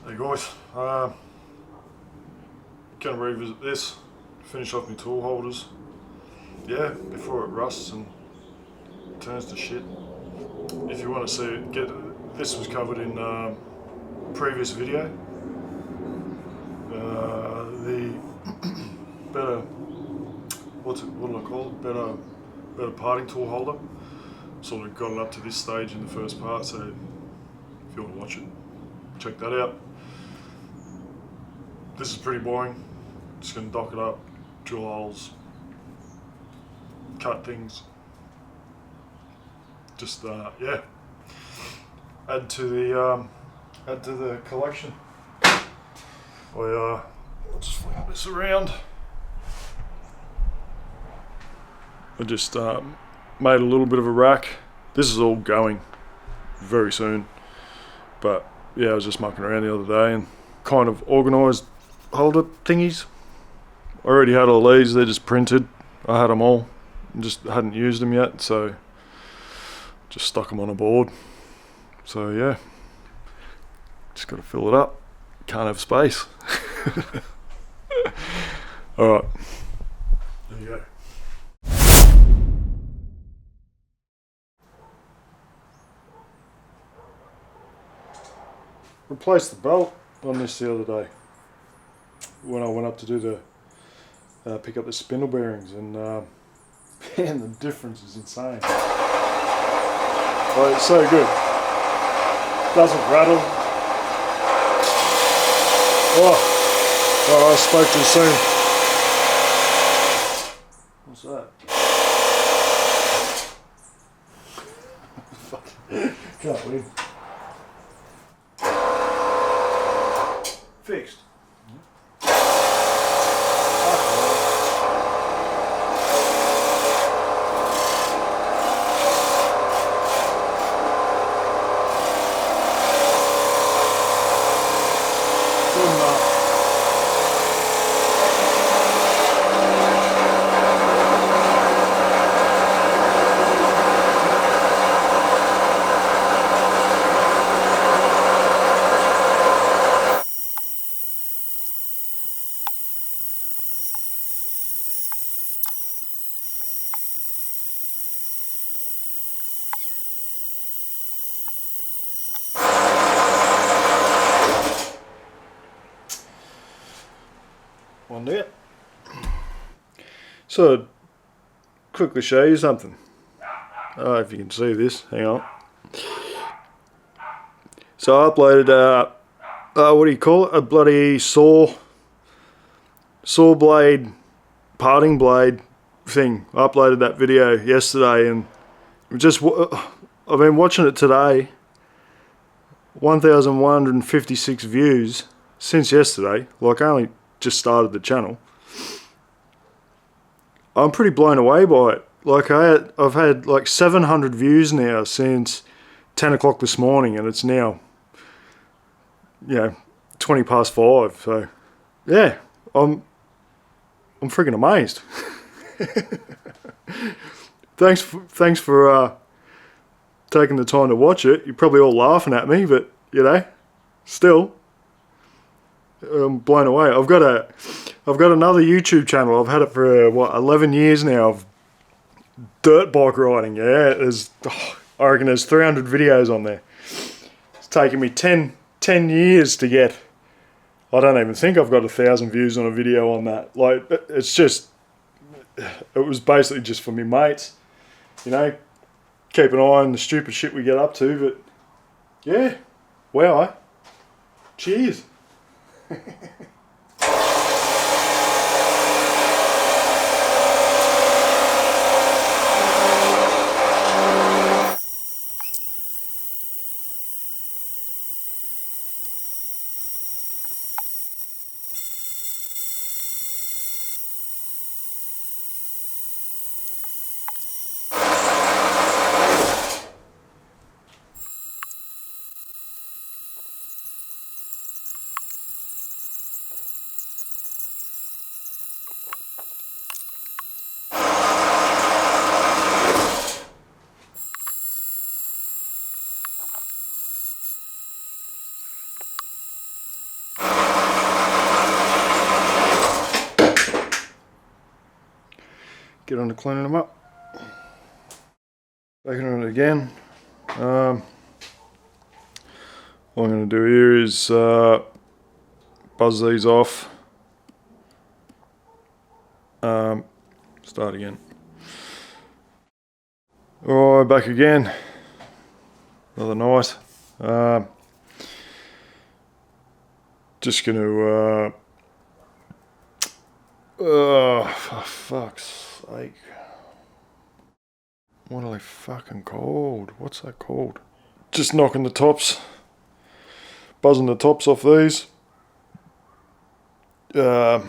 Hey guys, gonna revisit this, finish off my tool holders. Yeah, before it rusts and turns to shit. If you want to see it, this was covered in previous video. The better, what do I call it? Better parting tool holder. Sort of got it up to this stage in the first part, so if you want to watch it, check that out. This is pretty boring. Just gonna dock it up, drill holes, cut things. Just yeah, add to the collection. I'll just flip this around. I just made a little bit of a rack. This is all going very soon, but yeah, I was just mucking around the other day and kind of organised holder thingies. I already had all these, they're just printed. I had them all, just hadn't used them yet, so just stuck them on a board. So yeah, just got to fill it up. Can't have space. All right, there you go. Replaced the belt on this the other day when I went up to do the pick up the spindle bearings, and man, the difference is insane. Like, it's so good. Doesn't rattle. Oh, I spoke too soon. What's that? Fuck. Can't win. Fixed. One there. So, quickly show you something. I don't know if you can see this. Hang on. So I uploaded what do you call it? A bloody saw blade, parting blade thing. I uploaded that video yesterday, and just I've been watching it today. 1,156 views since yesterday. Like, I only just started the channel. I'm pretty blown away by it. Like, I've had like 700 views now since 10 o'clock this morning, and it's now, 20 past 5. So yeah, I'm freaking amazed. Thanks for taking the time to watch it. You're probably all laughing at me, but still, I'm blown away. I've got another YouTube channel. I've had it for 11 years now of dirt bike riding. Yeah, I reckon there's 300 videos on there. It's taken me 10 years to get. I don't even think I've got 1,000 views on a video on that. Like, it was basically just for me mates, keep an eye on the stupid shit we get up to. But yeah, wow, cheers. get on to cleaning them up. Back on it again. All I'm going to do here is buzz these off. Start again. Alright, back again. Another night. Just going to oh, for fuck's sake. What are they fucking called? What's that called? Just knocking the tops, buzzing the tops off these. Yeah.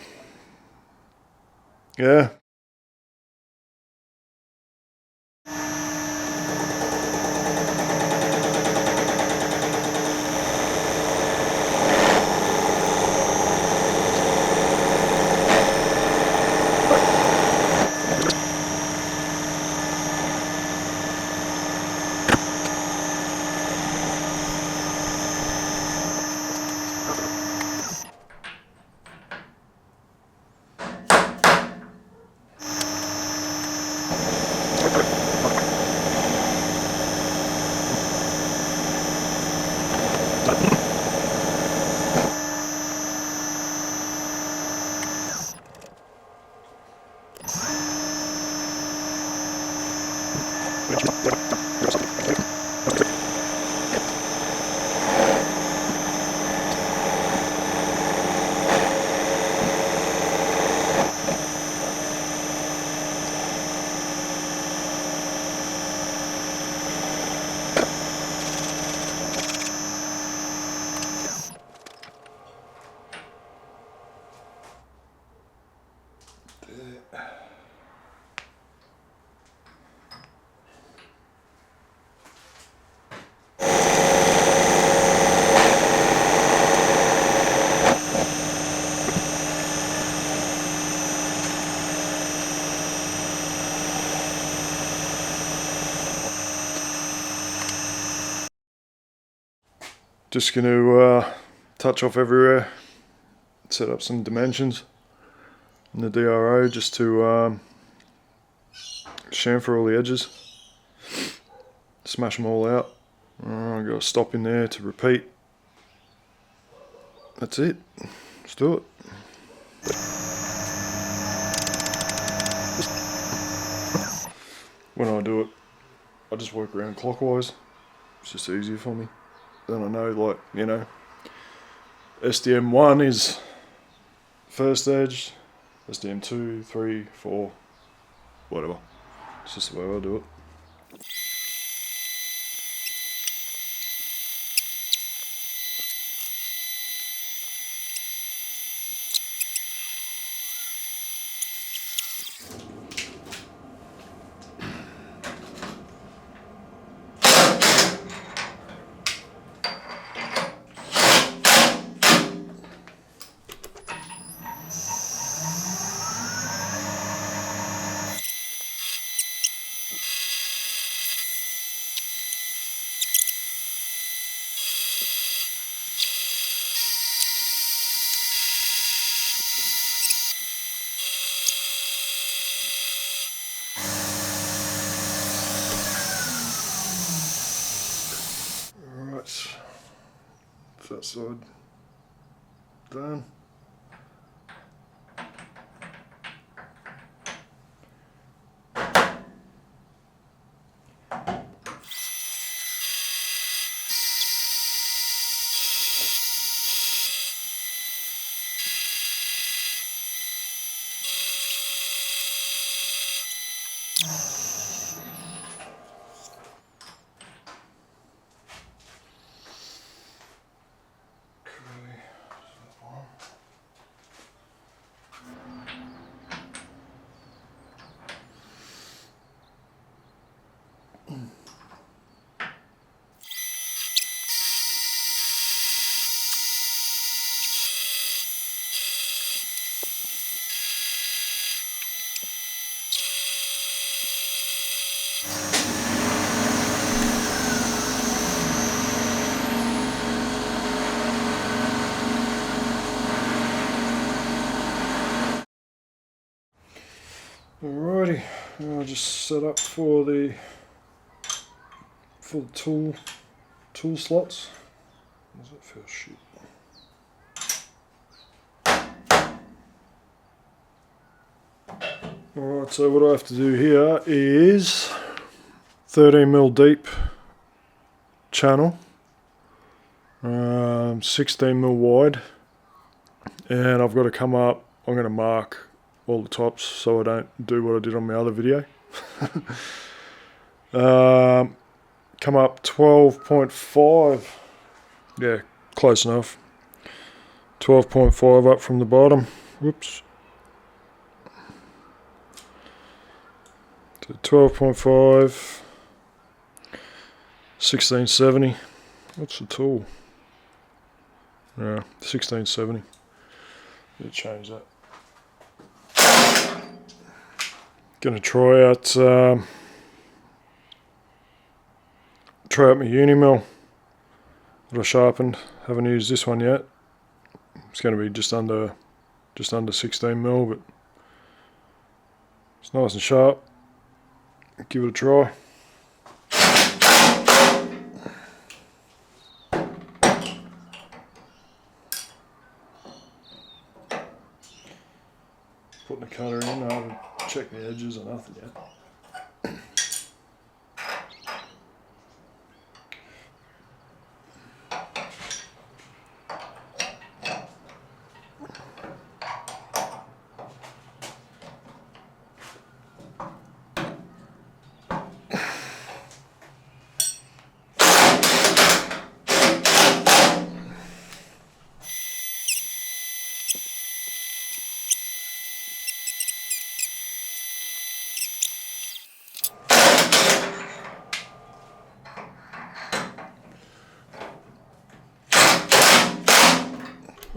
Just going to touch off everywhere, set up some dimensions in the DRO just to chamfer all the edges, smash them all out. I've got to stop in there to repeat. That's it, let's do it. When I do it, I just work around clockwise, it's just easier for me. Then I know, like, you know, SDM1 is first edge, SDM2, 3, 4, whatever. It's just the way I do it. That side done. Alrighty. I'll just set up for the tool slots. Does that feel shit? Alright, so what I have to do here is 13mm deep channel, 16mm wide, and I've got to come up, I'm going to mark all the tops so I don't do what I did on my other video. Come up 12.5, yeah, close enough, 12.5 up from the bottom, whoops, to 12.5, 1670, what's the tool? Yeah, 1670, let's change that. Gonna try out my uni mill that I sharpened. Haven't used this one yet. It's going to be just under 16mm, but it's nice and sharp. Give it a try. Putting the cutter in, I haven't checked the edges or nothing yet.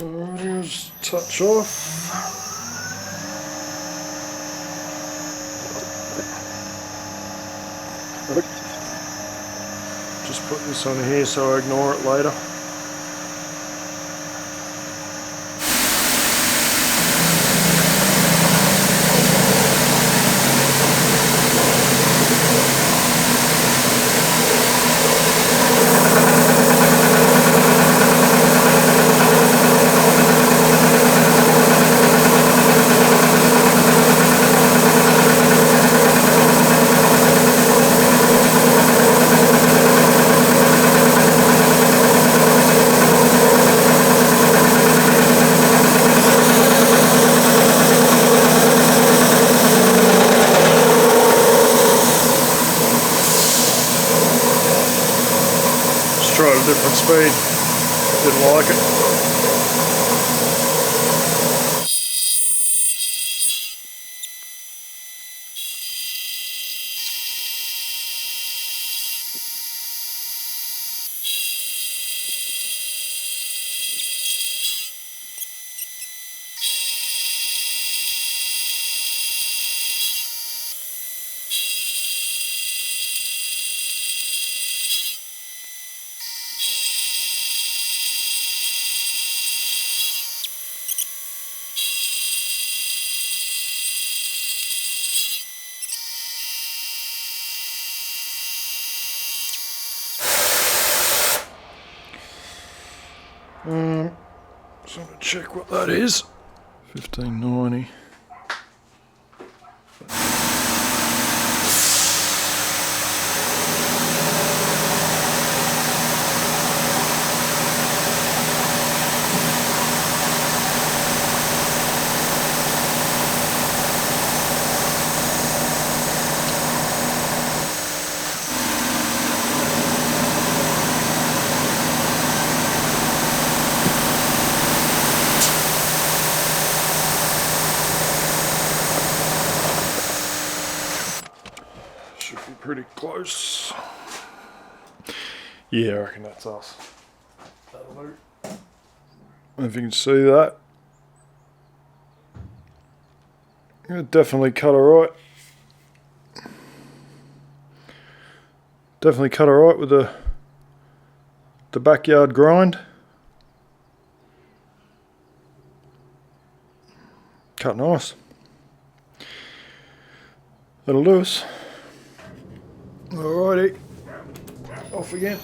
Alright, here's touch off. Just put this on here so I ignore it later. Try a different speed, didn't like it. So I'm going to check what that is. 1590. Pretty close. Yeah, I reckon that's us. That'll do. I don't know if you can see that. It definitely cut alright. Definitely cut alright with the backyard grind. Cut nice. That'll do us. Alrighty, off again.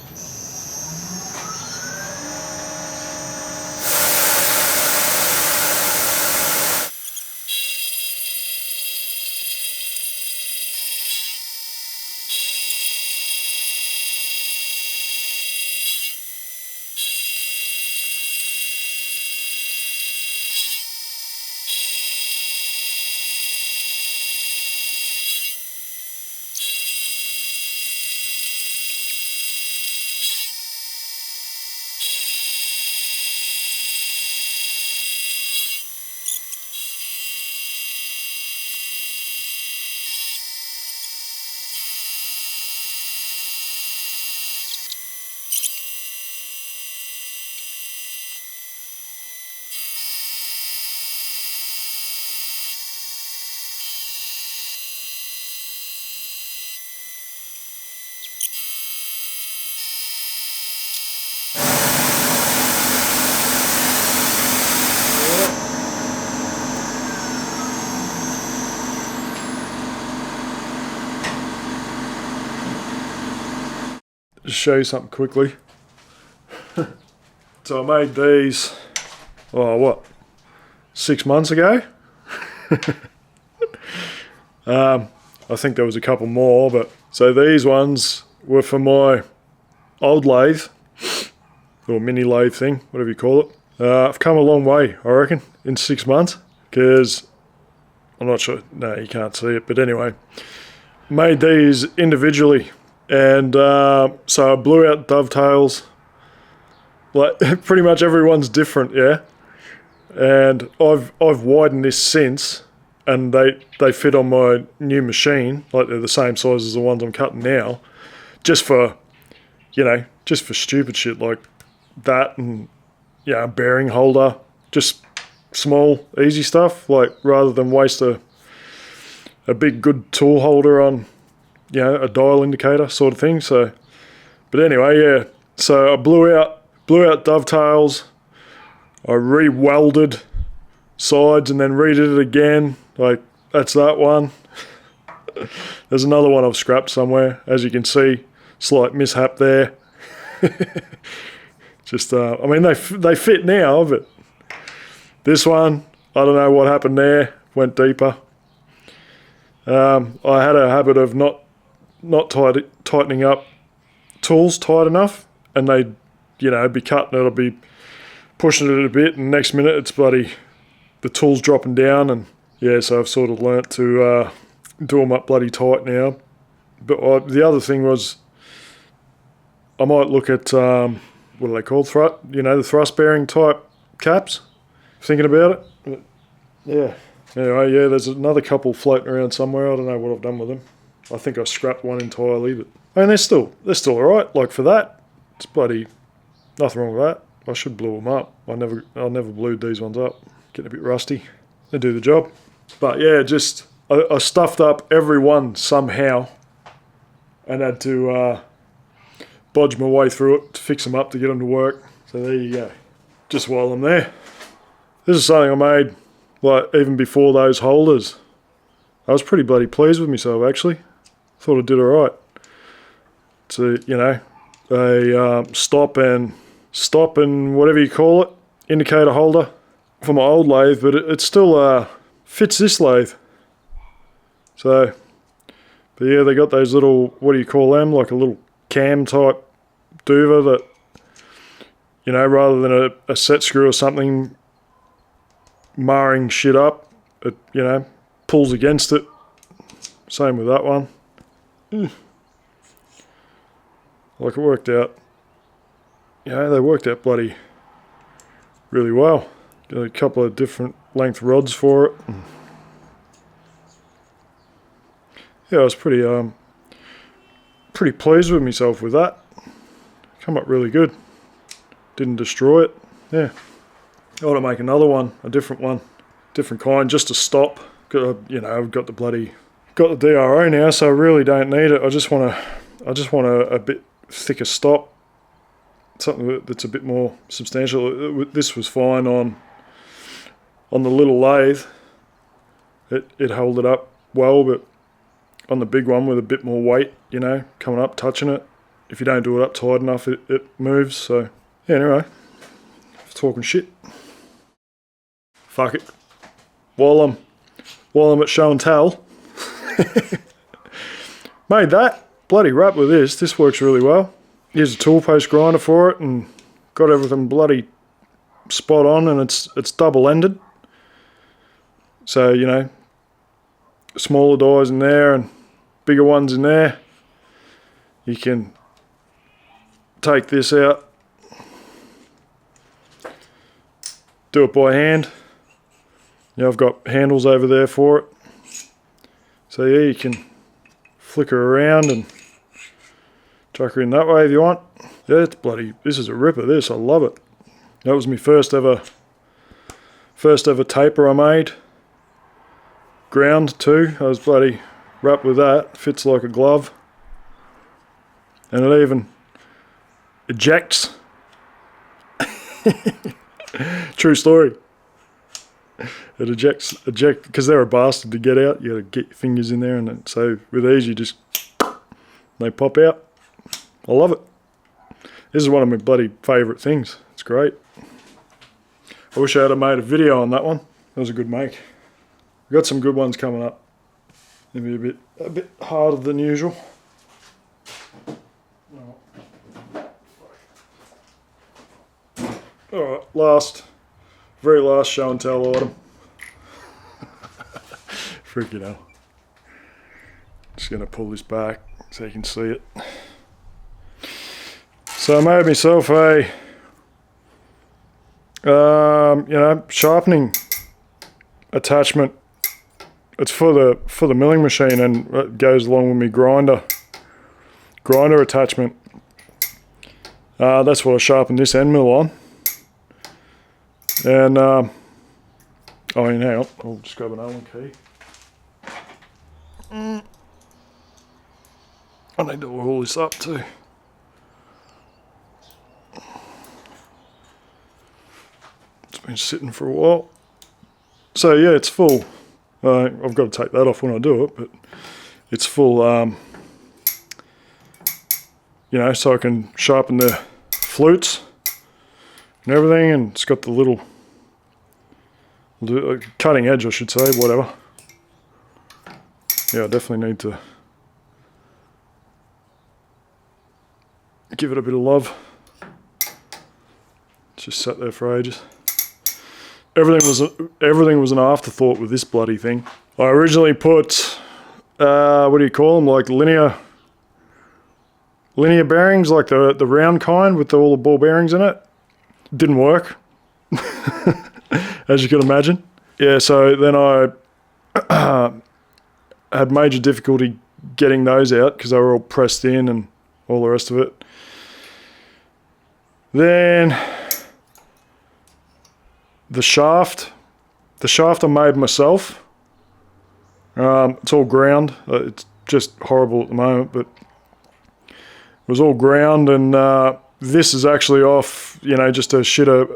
Just show you something quickly. So I made these, oh what, 6 months ago? I think there was a couple more, but so these ones were for my old lathe, or mini lathe thing, whatever you call it. I've come a long way, I reckon, in 6 months, because I'm not sure, no, you can't see it, but anyway, made these individually. And so I blew out dovetails, like pretty much everyone's different, yeah. And I've widened this since, and they fit on my new machine, like they're the same size as the ones I'm cutting now, just for, you know, just for stupid shit like that, and yeah, a bearing holder, just small, easy stuff, like rather than waste a big good tool holder on, you know, a dial indicator sort of thing. So, but anyway, yeah. So I blew out dovetails. I re-welded sides and then redid it again. Like that's that one. There's another one I've scrapped somewhere, as you can see. Slight mishap there. Just, I mean, they fit now, but this one, I don't know what happened there. Went deeper. I had a habit of not tightening up tools tight enough, and they, you know, be cutting it, I'll be pushing it a bit, and next minute it's bloody, the tool's dropping down, and yeah, so I've sort of learnt to do them up bloody tight now. But the other thing was, I might look at, what are they called, you know, the thrust bearing type caps, thinking about it. But yeah, anyway, yeah, there's another couple floating around somewhere. I don't know what I've done with them. I think I scrapped one entirely, but I mean, they're still alright. Like for that, it's bloody nothing wrong with that. I should blow them up. I never blued these ones up. Getting a bit rusty. They do the job. But yeah, just I stuffed up every one somehow, and had to bodge my way through it to fix them up to get them to work. So there you go. Just while I'm there, this is something I made like even before those holders. I was pretty bloody pleased with myself actually. Thought I did alright. So, you know, a stop and whatever you call it, indicator holder for my old lathe, but it still fits this lathe. So, but yeah, they got those little, what do you call them, like a little cam type duva that, you know, rather than a set screw or something marring shit up, it, you know, pulls against it. Same with that one. Like it worked out. Yeah, they worked out bloody really well. Got a couple of different length rods for it. Yeah, I was pretty pleased with myself with that. Come up really good. Didn't destroy it. Yeah. I want to make another one, a different one, different kind, just to stop. You know, I've got the DRO now, so I really don't need it. I just want a bit thicker stop, something that's a bit more substantial. This was fine on the little lathe. It held it up well, but on the big one with a bit more weight, you know, coming up, touching it. If you don't do it up tight enough, it moves. So yeah, anyway, talking shit. Fuck it. While I'm at show and tell, made that bloody wrap with this. This works really well. Used a tool post grinder for it and got everything bloody spot on, and it's double ended. So, you know, smaller dies in there and bigger ones in there. You can take this out, do it by hand. You know, I've got handles over there for it. So yeah, you can flicker around and chuck her in that way if you want. Yeah, it's bloody, this is a ripper, this, I love it. That was my first ever taper I made. Ground too, I was bloody wrapped with that, fits like a glove. And it even ejects. True story. It ejects, because they're a bastard to get out. You gotta get your fingers in there, and so with these you just, they pop out. I love it. This is one of my bloody favourite things. It's great. I wish I had made a video on that one. That was a good make. We've got some good ones coming up. Maybe a bit harder than usual. Alright, very last show and tell item. Freaking hell. Just gonna pull this back so you can see it. So I made myself a, you know, sharpening attachment. It's for the milling machine, and it goes along with my grinder attachment. That's what I sharpen this end mill on. And oh, hang on, I'll just grab an Allen key. I need to oil this up too. It's been sitting for a while. So yeah, it's full. I've got to take that off when I do it, but it's full, you know, so I can sharpen the flutes and everything, and it's got the little cutting edge, I should say, whatever. Yeah, I definitely need to give it a bit of love. It's just sat there for ages. Everything was an afterthought with this bloody thing. I originally put, what do you call them, like linear bearings, like the round kind with all the ball bearings in it. Didn't work, as you can imagine. Yeah, so then I had major difficulty getting those out because they were all pressed in and all the rest of it. Then the shaft I made myself. It's all ground. It's just horrible at the moment, but it was all ground, and this is actually off, you know, just a shitter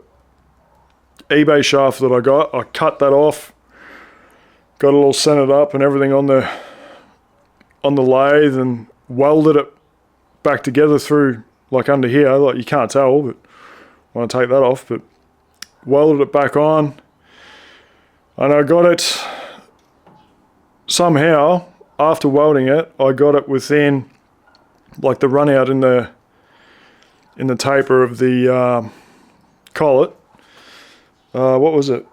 eBay shaft that I got. I cut that off, got it all centered up and everything on the lathe, and welded it back together through, like under here, like you can't tell, but I want to take that off, but welded it back on, and I got it somehow, after welding it, I got it within like the run out in the taper of the collet. What was it?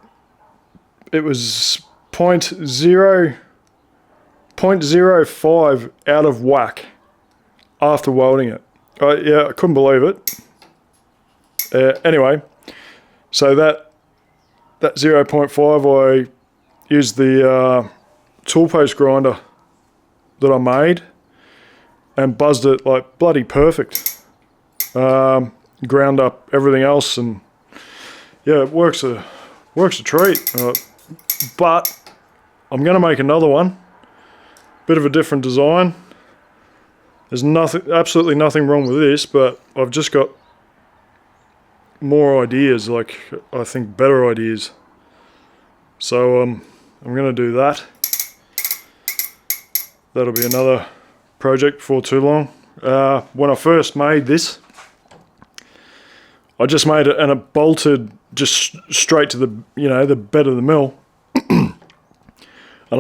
It was 0.05 out of whack after welding it. Yeah, I couldn't believe it. Anyway, so that 0.5, I used the tool post grinder that I made and buzzed it like bloody perfect. Ground up everything else, and yeah, it works a treat. But I'm going to make another one, bit of a different design. There's absolutely nothing wrong with this, but I've just got more ideas, like I think better ideas. So I'm going to do that. that'll be another project before too long. When I first made this, I just made it and it bolted just straight to the, you know, the bed of the mill. And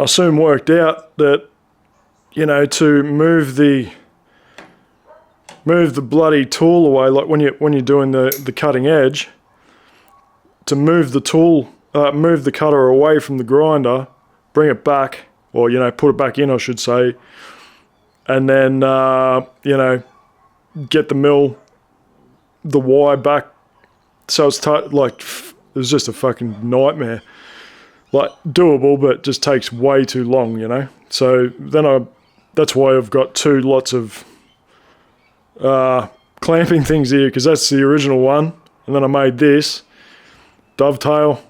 I soon worked out that, you know, to move the bloody tool away, like when you're doing the cutting edge, to move the tool, move the cutter away from the grinder, bring it back, or, you know, put it back in, I should say, and then you know, get the wire back. So it's like, it was just a fucking nightmare. Like, doable, but just takes way too long, you know. So then that's why I've got two lots of clamping things here, because that's the original one, and then I made this dovetail.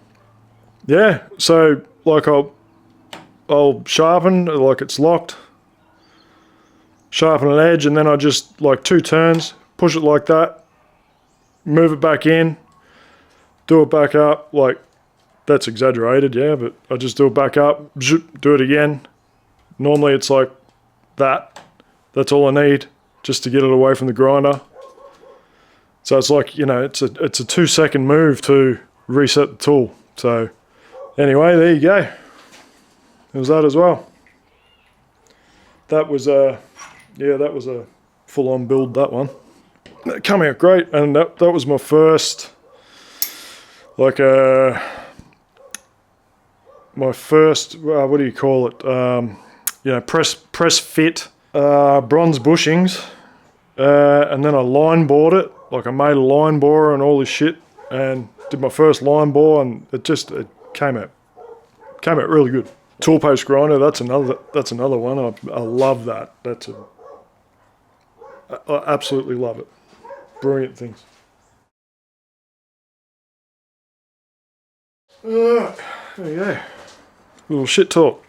Yeah, so like I'll sharpen, like it's locked, sharpen an edge, and then I just, like, 2 turns, push it like that, move it back in, do it back up. Like, that's exaggerated, yeah, but I just do it back up, do it again. Normally it's like that. That's all I need just to get it away from the grinder. So it's like, you know, it's a 2-second move to reset the tool. So anyway, there you go. There was that as well. That was a full-on build, that one. That came out great, and that was my first, like my first, what do you call it? You know, press fit bronze bushings, and then I line bored it. Like, I made a line borer and all this shit, and did my first line bore, and it came out really good. Tool post grinder, that's another one. I love that. I absolutely love it. Brilliant things. There you go. Little shit talk.